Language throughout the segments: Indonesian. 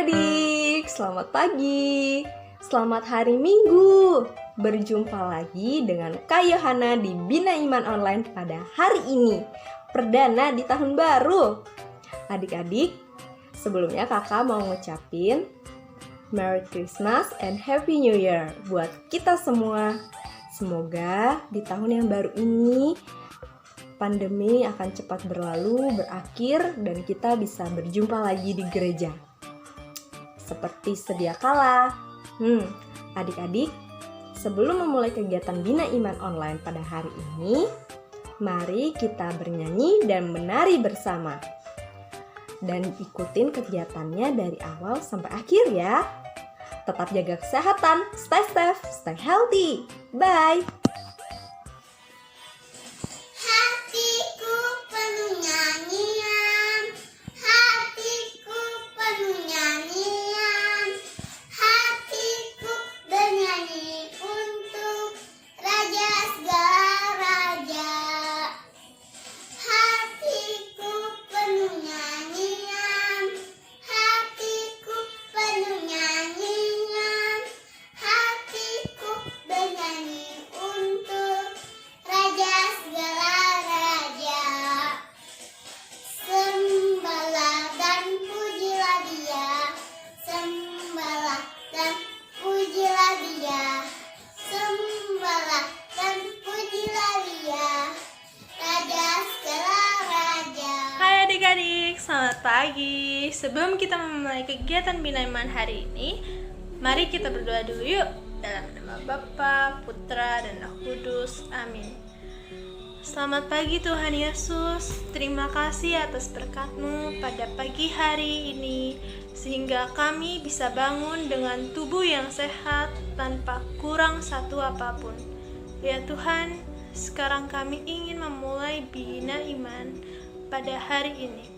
adik-adik, selamat pagi. Selamat hari Minggu. Berjumpa lagi dengan Kak Yohana di Bina Iman Online pada hari ini, perdana di tahun baru. Adik-adik, sebelumnya kakak mau ngucapin Merry Christmas and Happy New Year buat kita semua. Semoga di tahun yang baru ini pandemi akan cepat berlalu, berakhir, dan kita bisa berjumpa lagi di gereja seperti sedia kala. Adik-adik, sebelum memulai kegiatan Bina Iman Online pada hari ini, mari kita bernyanyi dan menari bersama. Dan ikutin kegiatannya dari awal sampai akhir ya. Tetap jaga kesehatan, stay safe, stay healthy. Bye! Hatiku penuh nyanyian, hatiku penuh nyanyian, hatiku bernyanyi untuk Raja segala raja. Hatiku penuh nyanyian, hatiku penuh nyanyian, hatiku bernyanyi untuk Raja segala raja. Sembahlah dan pujilah Dia, sembahlah dan pujilah Dia, sembahlah dan pujilah Dia, Raja segala raja. Hai adik-adik, selamat pagi. Sebelum kita memulai kegiatan Bina Iman hari ini, mari kita berdoa dulu yuk. Dalam nama Bapa, Putra, dan Roh Kudus. Amin. Selamat pagi Tuhan Yesus. Terima kasih atas berkat-Mu pada pagi hari ini, sehingga kami bisa bangun dengan tubuh yang sehat tanpa kurang satu apapun. Ya Tuhan, sekarang kami ingin memulai Bina Iman pada hari ini.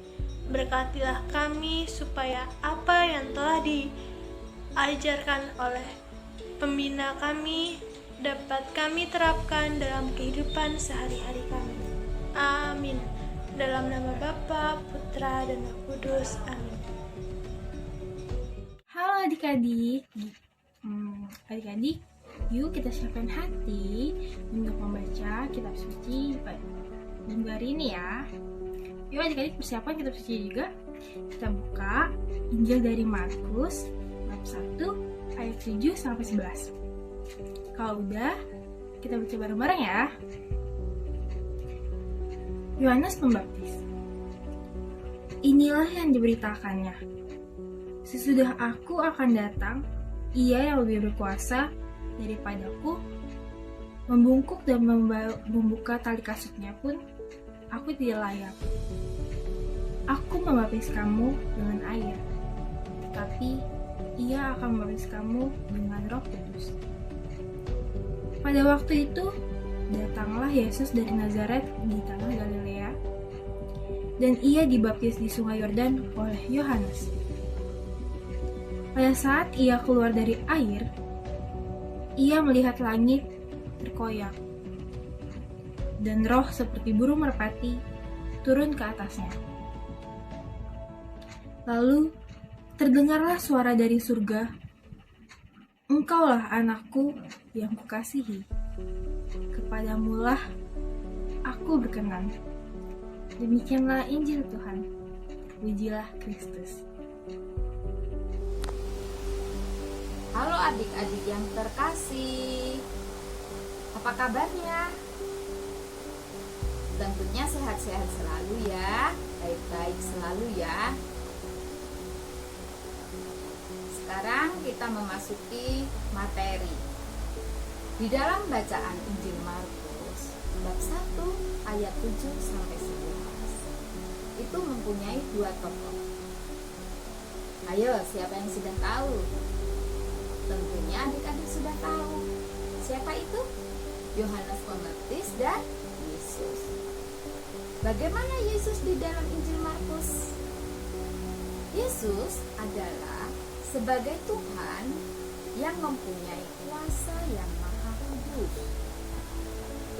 Berkatilah kami supaya apa yang telah diajarkan oleh pembina kami dapat kami terapkan dalam kehidupan sehari-hari kami. Amin. Dalam nama Bapa, Putra, dan Roh Kudus. Amin. Halo adik-adik, adik-adik, yuk kita siapkan hati untuk membaca kitab suci pada minggu hari ini ya. Yuk adik-adik persiapkan kitab suci juga. Kita buka Injil dari Markus bab 1 ayat 7 sampai 11. Kalau udah, kita baca bareng-bareng ya. Yohanes Pembaptis. Inilah yang diberitakannya. Sesudah aku akan datang, Ia yang lebih berkuasa daripadaku, membungkuk dan membuka tali kasutnya pun aku tidak layak. Aku membaptis kamu dengan air, tetapi Ia akan membaptis kamu dengan Roh Kudus. Pada waktu itu, datanglah Yesus dari Nazaret di tanah Galilea, dan Ia dibaptis di sungai Yordan oleh Yohanes. Pada saat Ia keluar dari air, Ia melihat langit terkoyak, dan roh seperti burung merpati turun ke atasnya. Lalu terdengarlah suara dari surga, Engkaulah anakku yang kukasihi, kepadamulah aku berkenan. Demikianlah Injil Tuhan. Pujilah Kristus. Halo adik-adik yang terkasih, apa kabarnya? Tentunya sehat-sehat selalu ya, baik-baik selalu ya. Sekarang kita memasuki materi. Di dalam bacaan Injil Markus bab 1 ayat 7 sampai 11 itu mempunyai dua tokoh. Ayo, siapa yang sudah tahu? Tentunya adik-adik sudah tahu. Siapa itu? Yohanes Pembaptis dan Yesus. Bagaimana Yesus di dalam Injil Markus? Yesus adalah sebagai Tuhan yang mempunyai kuasa yang maha kudus.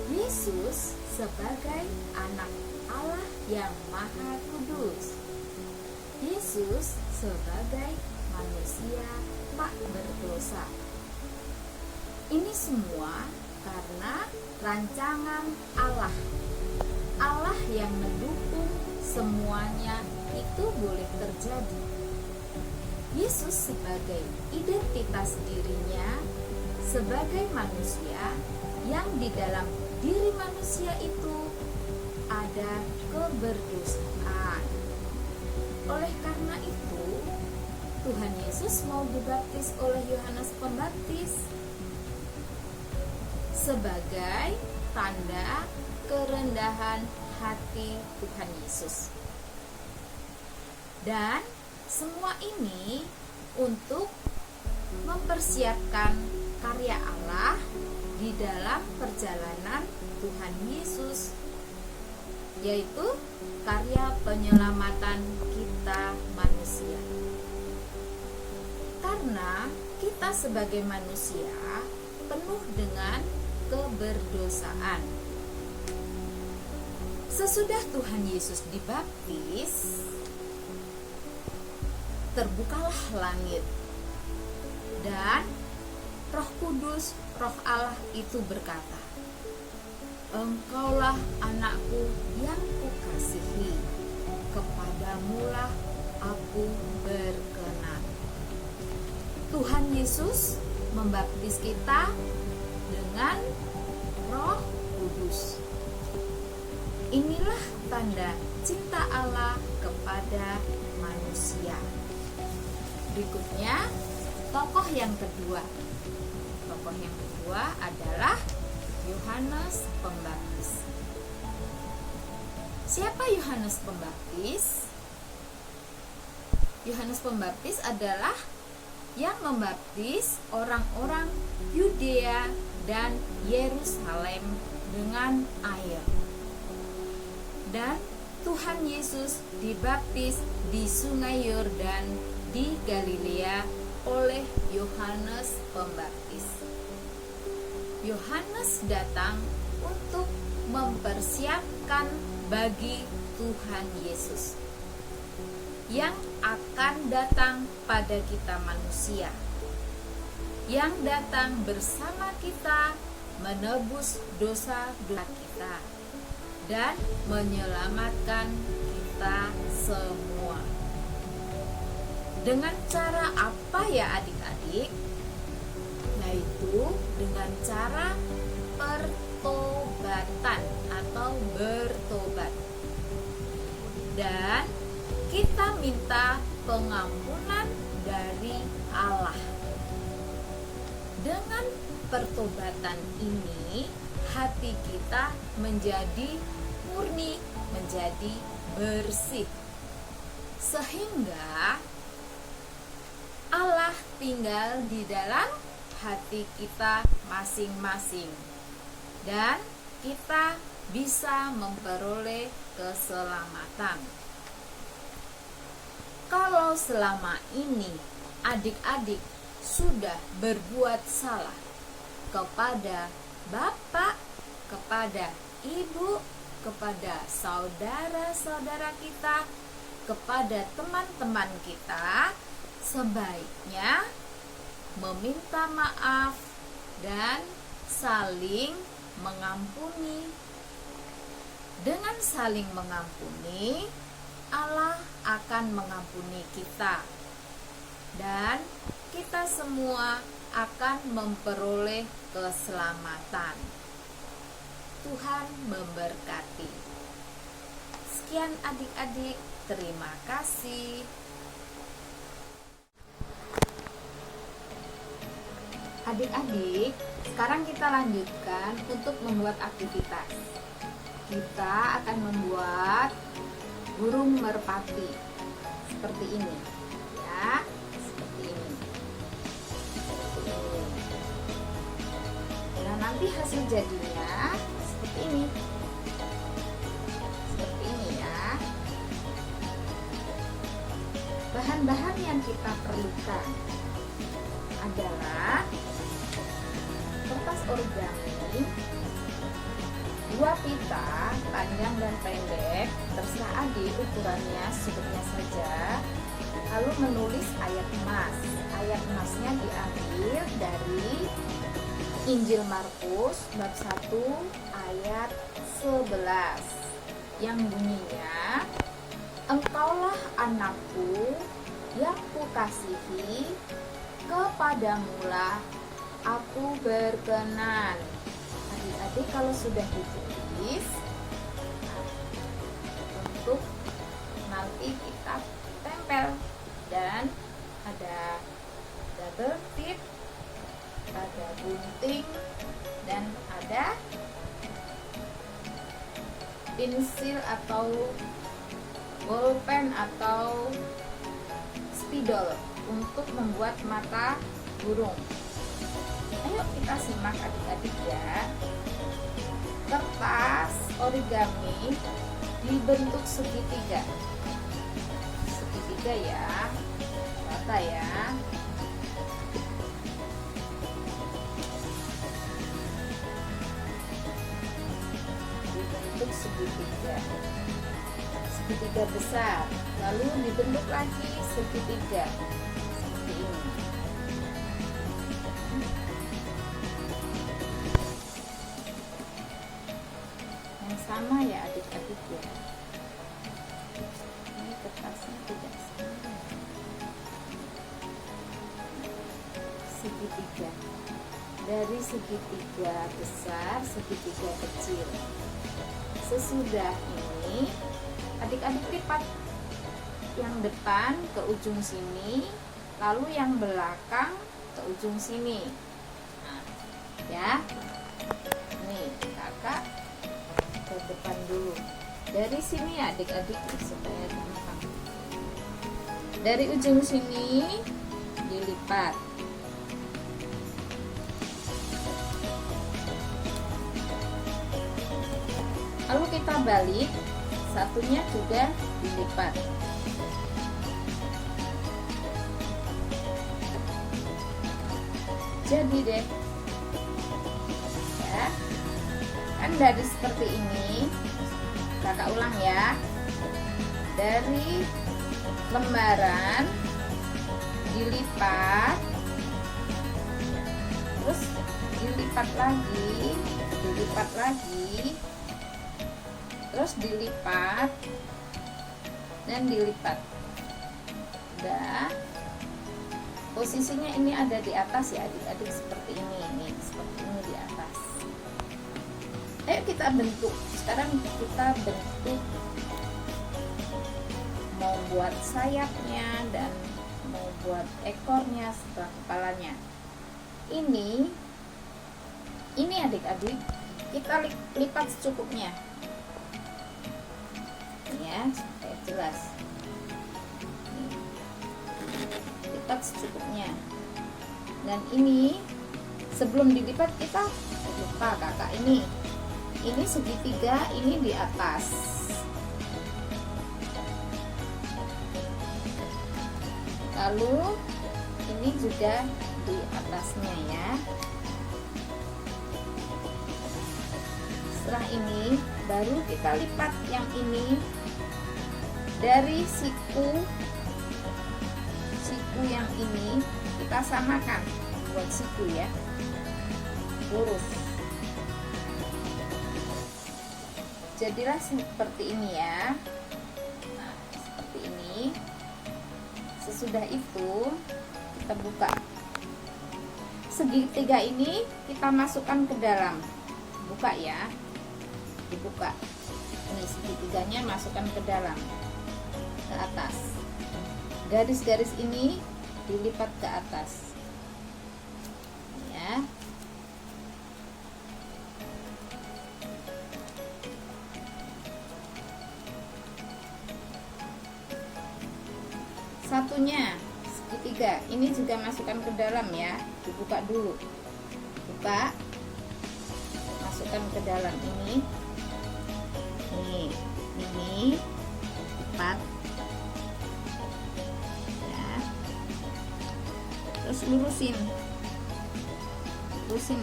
Yesus sebagai anak Allah yang maha kudus. Yesus sebagai manusia tak berdosa. Ini semua karena rancangan Allah. Allah yang mendukung semuanya itu boleh terjadi. Yesus sebagai identitas dirinya sebagai manusia yang di dalam diri manusia itu ada keberdosaan. Oleh karena itu, Tuhan Yesus mau dibaptis oleh Yohanes Pembaptis sebagai tanda kerendahan hati Tuhan Yesus. Dan semua ini untuk mempersiapkan karya Allah di dalam perjalanan Tuhan Yesus, yaitu karya penyelamatan kita manusia. Karena kita sebagai manusia penuh dengan keberdosaan. Sesudah Tuhan Yesus dibaptis, terbukalah langit dan Roh Kudus, Roh Allah itu berkata, "Engkaulah anakku yang kukasihi, kepadamulah aku berkenan." Tuhan Yesus membaptis kita dengan Roh Kudus. Inilah tanda cinta Allah kepada manusia. Berikutnya, tokoh yang kedua. Tokoh yang kedua adalah Yohanes Pembaptis. Siapa Yohanes Pembaptis? Yohanes Pembaptis adalah yang membaptis orang-orang Yudea dan Yerusalem dengan air. Dan Tuhan Yesus dibaptis di Sungai Yordan di Galilea oleh Yohanes Pembaptis. Yohanes datang untuk mempersiapkan bagi Tuhan Yesus yang akan datang pada kita manusia, yang datang bersama kita menebus dosa-dosa kita dan menyelamatkan kita semua. Dengan cara apa ya adik-adik? Yaitu dengan cara pertobatan atau bertobat. Dan kita minta pengampunan dari Allah. Dengan pertobatan ini, hati kita menjadi murni, menjadi bersih. Sehingga Allah tinggal di dalam hati kita masing-masing. Dan kita bisa memperoleh keselamatan. Kalau selama ini adik-adik sudah berbuat salah kepada bapak, kepada ibu, kepada saudara-saudara kita, kepada teman-teman kita, sebaiknya meminta maaf dan saling mengampuni. Dengan saling mengampuni, Allah akan mengampuni kita dan kita semua akan memperoleh keselamatan. Tuhan memberkati. Sekian adik-adik, terima kasih. Adik-adik, sekarang kita lanjutkan untuk membuat aktivitas. Kita akan membuat burung merpati seperti ini, ya, seperti ini. Nah, nanti hasil jadinya seperti ini, ya. Bahan-bahan yang kita perlukan adalah kertas origami, 2 pita panjang dan pendek, terserah adik ukurannya secukupnya saja, lalu menulis ayat emas. Ayat emasnya diambil dari Injil Markus bab 1 ayat 11 yang bunyinya, "Engkaulah anakku yang kukasihi, kepadamulah aku berkenan." Adik-adik kalau sudah ditulis, untuk nanti kita tempel, dan ada double tip, ada gunting, dan ada pensil atau bolpen atau spidol untuk membuat mata burung. Ayo kita simak adik-adik ya. Kertas origami dibentuk segitiga. Segitiga ya. Rata ya. Dibentuk segitiga. Segitiga besar. Lalu dibentuk lagi segitiga. Seperti ini. Yang sama ya adik-adik ya. Ini kertasnya tidak sama. Segitiga. Dari segitiga besar, segitiga kecil. Sesudah ini adik-adik lipat yang depan ke ujung sini, lalu yang belakang ke ujung sini. Nah, ya. Nih, kakak ke depan dulu. Dari sini adik-adik supaya gampang. Dari ujung sini dilipat. Lalu kita balik, satunya juga dilipat. Jadi deh, ya, kan dari seperti ini. Kakak ulang ya. Dari lembaran dilipat, terus dilipat lagi, terus dilipat dan dilipat. Udah. Posisinya ini ada di atas ya adik-adik, seperti ini nih, seperti ini di atas. Ayo kita bentuk. Sekarang kita bentuk, mau buat sayapnya dan mau buat ekornya serta kepalanya. Ini adik-adik, kita lipat secukupnya. Ya, supaya jelas. Lipat secukupnya. Dan ini sebelum dilipat kita lupa kakak ini segitiga, ini di atas. Lalu ini juga di atasnya ya. Setelah ini baru kita lipat yang ini dari siku yang ini kita samakan buat siku ya, lurus. Jadilah seperti ini ya. Nah, seperti ini. Sesudah itu kita buka. Segitiga ini kita masukkan ke dalam. Buka ya. Dibuka. Ini segitiganya masukkan ke dalam. Ke atas. Garis-garis ini dilipat ke atas. Ya. Satunya segitiga ini juga masukkan ke dalam ya, dibuka dulu, buka, masukkan ke dalam ini lipat ya, terus lurusin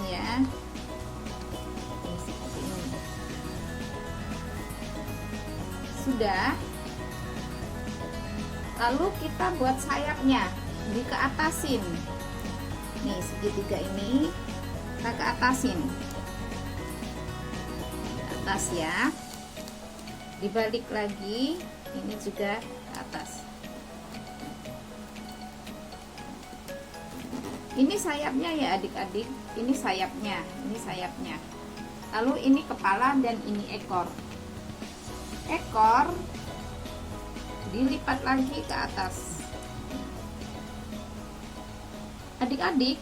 ya, ini seperti ini. Sudah. Lalu kita buat sayapnya, di keatasin. Nih segitiga ini kita keatasin. Di atas ya. Dibalik lagi, ini juga ke atas. Ini sayapnya ya adik-adik. Ini sayapnya, ini sayapnya. Lalu ini kepala dan ini ekor. Ekor dilipat lagi ke atas. Adik-adik,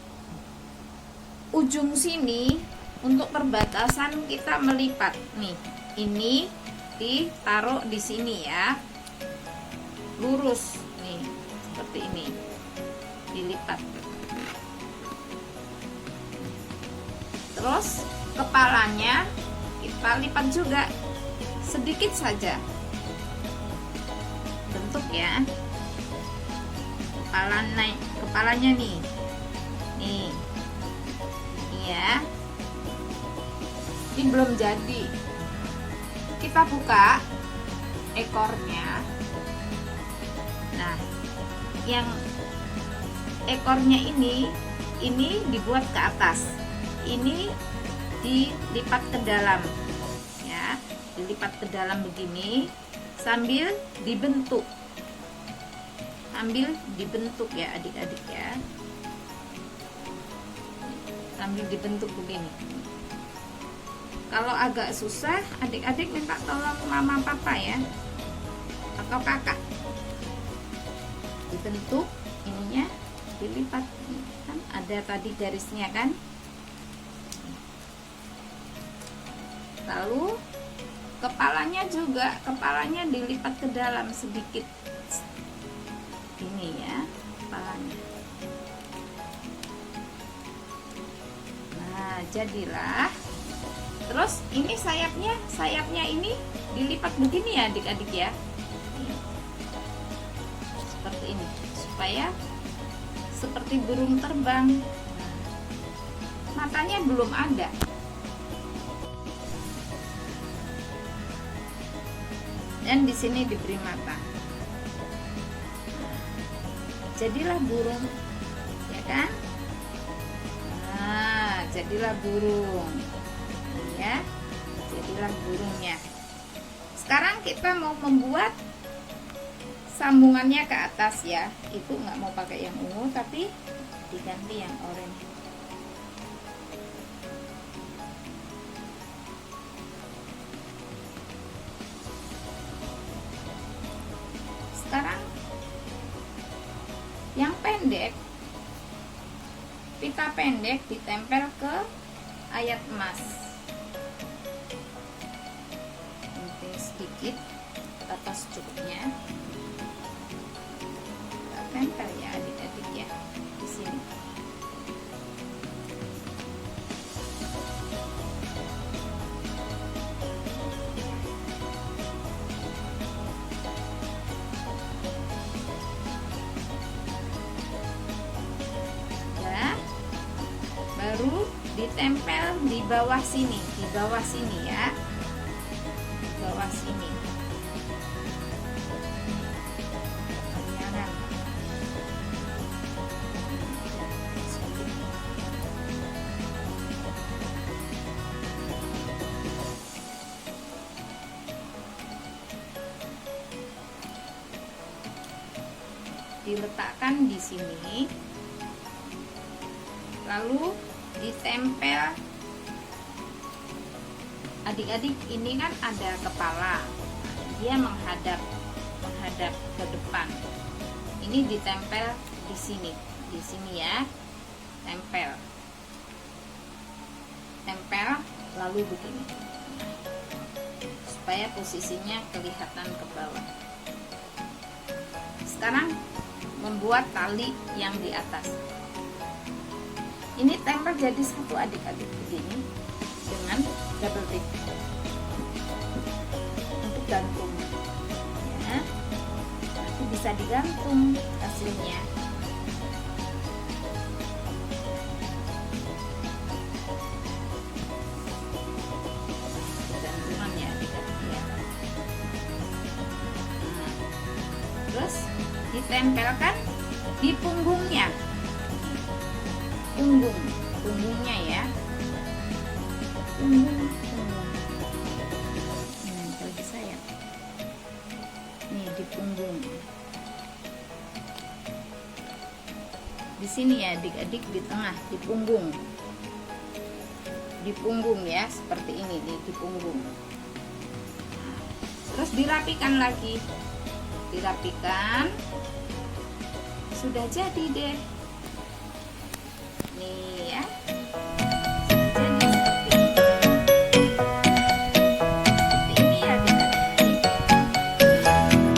ujung sini untuk perbatasan kita melipat. Nih, ini ditaruh di sini ya. Lurus nih, seperti ini. Dilipat. Terus kepalanya kita lipat juga sedikit saja. Bentuk ya. Kepalanya nih. Nih. Ya. Ini belum jadi. Kita buka ekornya. Nah, yang ekornya ini dibuat ke atas. Ini dilipat ke dalam. Ya, dilipat ke dalam begini sambil dibentuk. Sambil dibentuk ya adik-adik ya. Sambil dibentuk begini. Kalau agak susah, adik-adik minta tolong mama papa ya, atau kakak. Dibentuk ininya, dilipat. Kan ada tadi garisnya kan. Lalu kepalanya juga, kepalanya dilipat ke dalam sedikit. Ini ya, kepalanya. Nah, jadilah. Terus ini sayapnya ini dilipat begini ya adik-adik ya. Seperti ini, supaya seperti burung terbang. Matanya belum ada. Dan di sini diberi mata. Jadilah burung, ya kan? Nah, jadilah burung. Ya, jadilah burungnya. Sekarang kita mau membuat sambungannya ke atas ya. Itu nggak mau pakai yang ungu, tapi diganti yang oranye. Sekarang yang pendek, pita pendek ditempel ke ayat emas. Nanti sedikit batas cukupnya. Kita tempel ya adik-adik ya di sini. Baru ditempel di bawah sini ya, di bawah sini. Jangan. Diletakkan di sini. Lalu ditempel. Adik-adik, ini kan ada kepala, dia menghadap ke depan. Ini ditempel di sini ya, tempel lalu begini, supaya posisinya kelihatan ke bawah. Sekarang membuat tali yang di atas. Ini tempel jadi satu adik-adik begini dengan double tip untuk gantung ya. Nanti bisa digantung hasilnya. Gantungan ya adik-adik ya. Nah, terus Terus ditempelkan di punggungnya. Punggungnya ya. Punggung. Nempel di sayap. Nih di punggung. Di sini ya adik-adik, di tengah, di punggung. Di punggung ya, seperti ini nih, di punggung. Terus dirapikan lagi. Dirapikan. Sudah jadi deh. Nih ya. Jadi seperti ini. Seperti ini ya adik-adik.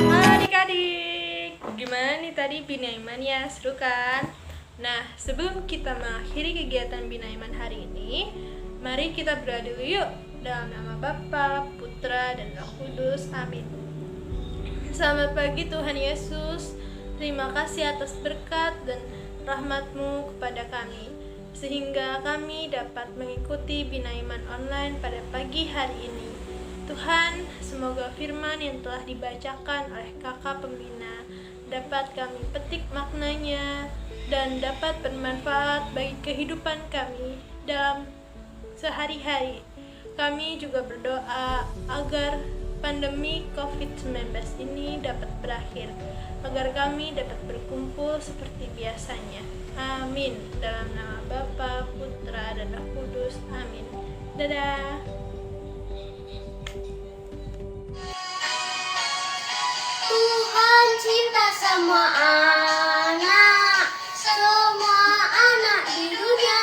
Adik-adik, gimana nih tadi Bina Iman ya? Seru kan? Nah, sebelum kita mengakhiri kegiatan Bina Iman hari ini, mari kita berdoa dulu yuk. Dalam nama Bapa, Putra, dan Roh Kudus. Amin. Selamat pagi Tuhan Yesus. Terima kasih atas berkat dan rahmat-Mu kepada kami, sehingga kami dapat mengikuti Bina Iman online pada pagi hari ini. Tuhan, semoga firman yang telah dibacakan oleh kakak pembina dapat kami petik maknanya dan dapat bermanfaat bagi kehidupan kami dalam sehari-hari. Kami juga berdoa agar pandemi COVID-19 ini dapat berakhir, agar kami dapat berkumpul seperti biasanya. Amin. Dalam nama Bapa, Putra, dan Roh Kudus. Amin. Dadah. Tuhan cinta semua anak di dunia.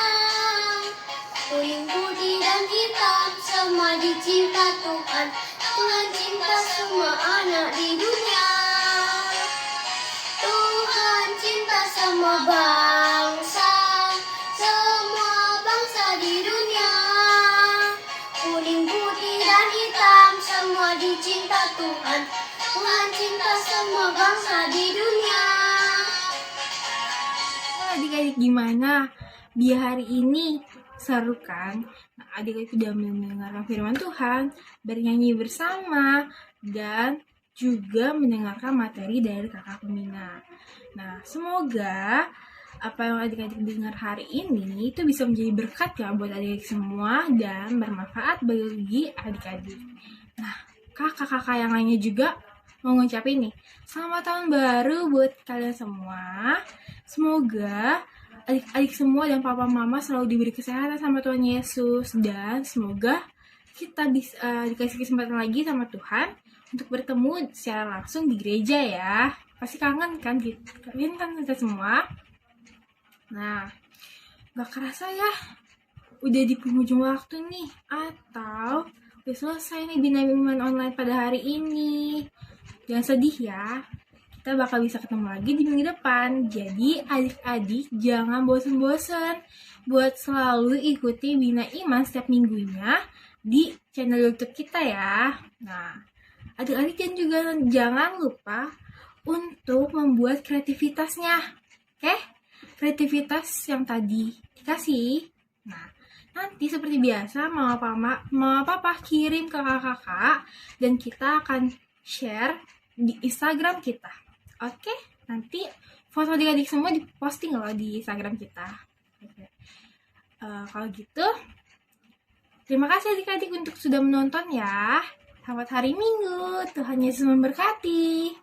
Kuning, putih, dan hitam semua dicinta Tuhan. Tuhan cinta semua anak di dunia. Tuhan cinta semua bangsa di dunia. Kuning, putih, dan hitam semua dicinta Tuhan. Tuhan cinta semua bangsa di dunia. Adik-adik gimana? Di hari ini seru kan? Nah, adik-adik sudah mendengarkan firman Tuhan, bernyanyi bersama, dan juga mendengarkan materi dari kakak pembina. Nah, semoga apa yang adik-adik dengar hari ini itu bisa menjadi berkat ya buat adik-adik semua dan bermanfaat bagi adik-adik. Nah, kakak-kakak yang lainnya juga mau ngucapin nih, selamat tahun baru buat kalian semua. Semoga adik-adik semua dan papa mama selalu diberi kesehatan sama Tuhan Yesus, dan semoga kita bisa dikasih kesempatan lagi sama Tuhan untuk bertemu secara langsung di gereja ya. Pasti kangen kan kalian kan kita semua. Nah, gak kerasa ya udah di penghujung waktu nih, atau udah selesai nih Bina Iman online pada hari ini. Jangan sedih ya, kita bakal bisa ketemu lagi di minggu depan. Jadi adik-adik jangan bosen-bosen buat selalu ikuti Bina Iman setiap minggunya di channel YouTube kita ya. Nah, adik-adik dan juga jangan lupa untuk membuat kreativitasnya. Oke? Kreativitas yang tadi dikasih. Nah, nanti seperti biasa mama papa kirim ke kakak-kakak dan kita akan share di Instagram kita. Oke? Nanti foto adik-adik semua diposting loh di Instagram kita. Oke. Kalau gitu, terima kasih adik-adik untuk sudah menonton ya. Selamat hari Minggu. Tuhan Yesus memberkati.